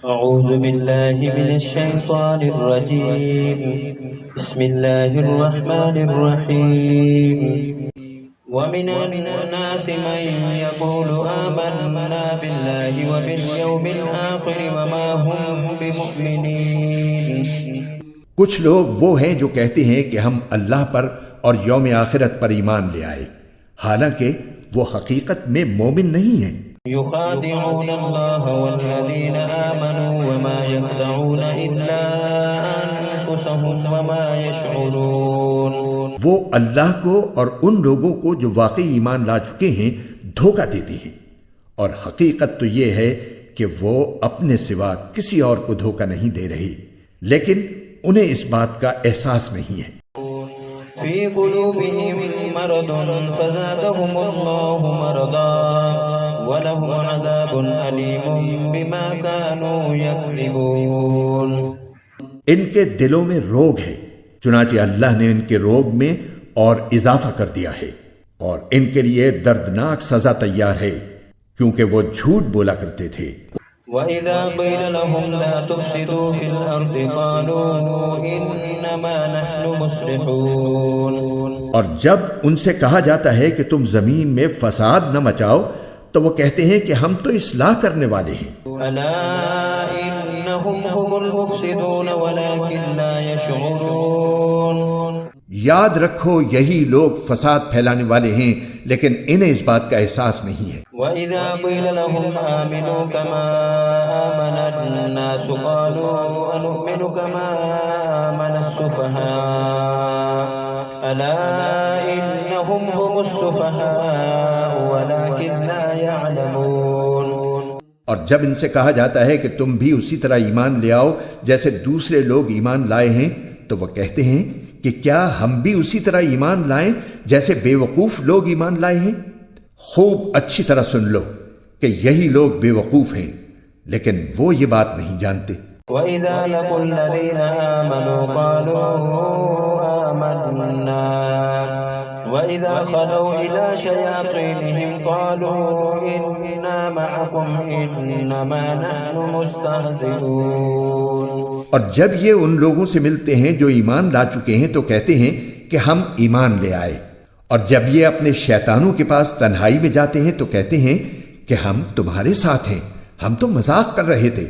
أعوذ بالله من الشيطان الرجيم. بسم الله الرحمن الرحيم. ومن الناس من يقول آمنا بالله وباليوم الآخر وما هم بمؤمنين. کچھ لوگ وہ ہیں جو کہتے ہیں کہ ہم اللہ پر اور یوم آخرت پر ایمان لے آئے، حالانکہ وہ حقیقت میں مومن نہیں ہیں۔ يخادعون الله والذين آمنوا وما يخدعون إلا أنفسهم وما يشعرون۔ وہ اللہ کو اور ان لوگوں کو جو واقعی ایمان لا چکے ہیں دھوکہ دیتے ہیں، اور حقیقت تو یہ ہے کہ وہ اپنے سوا کسی اور کو دھوکہ نہیں دے رہے، لیکن انہیں اس بات کا احساس نہیں ہے۔ في قلوبهم مرض فزادهم الله مرضا ولهم عذاب أليم بما كانوا يكذبون۔ ان کے دلوں میں روگ ہے، چنانچہ اللہ نے ان کے روگ میں اور اضافہ کر دیا ہے، اور ان کے لیے دردناک سزا تیار ہے کیونکہ وہ جھوٹ بولا کرتے تھے۔ وَإِذَا قِيلَ لَهُمْ لَا تُفْسِدُوا فِي الْأَرْضِ قَالُوا إِنَّمَا نَحْنُ مُصْلِحُونَ۔ اور جب ان سے کہا جاتا ہے کہ تم زمین میں فساد نہ مچاؤ تو وہ کہتے ہیں کہ ہم تو اصلاح کرنے والے ہیں۔ أَلَا إِنَّهُمْ هُمُ الْمُفْسِدُونَ وَلَكِنْ لَا يَشْعُرُونَ۔ یاد رکھو یہی لوگ فساد پھیلانے والے ہیں لیکن انہیں اس بات کا احساس نہیں ہے۔ وَإِذَا قِيلَ لَهُمْ آمِنُوا كَمَا آمَنَ النَّاسُ قَالُوا أَنُؤْمِنُ كَمَا آمَنَ السُّفَهَاءُ أَلَا إِنَّهُمْ هُمُ السُّفَهَاءُ وَلَكِنْ لَا يَعْلَمُونَ۔ اور جب ان سے کہا جاتا ہے کہ تم بھی اسی طرح ایمان لے آؤ جیسے دوسرے لوگ ایمان لائے ہیں تو وہ کہتے ہیں کہ کیا ہم بھی اسی طرح ایمان لائیں جیسے بے وقوف لوگ ایمان لائے ہیں؟ خوب اچھی طرح سن لو کہ یہی لوگ بے وقوف ہیں لیکن وہ یہ بات نہیں جانتے۔ وَإِذَا لَقُوا الَّذِينَ آمَنُوا قَالُوا آمَنَّا وَإِذَا خَلَوْا إِلَى شَيَاطِينِهِمْ قَالُوا إِنَّا مَعَكُمْ إِنَّمَا نَحْنُ مُسْتَهْزِئُونَ۔ اور جب یہ ان لوگوں سے ملتے ہیں جو ایمان لا چکے ہیں تو کہتے ہیں کہ ہم ایمان لے آئے، اور جب یہ اپنے شیطانوں کے پاس تنہائی میں جاتے ہیں تو کہتے ہیں کہ ہم تمہارے ساتھ ہیں، ہم تو مذاق کر رہے تھے۔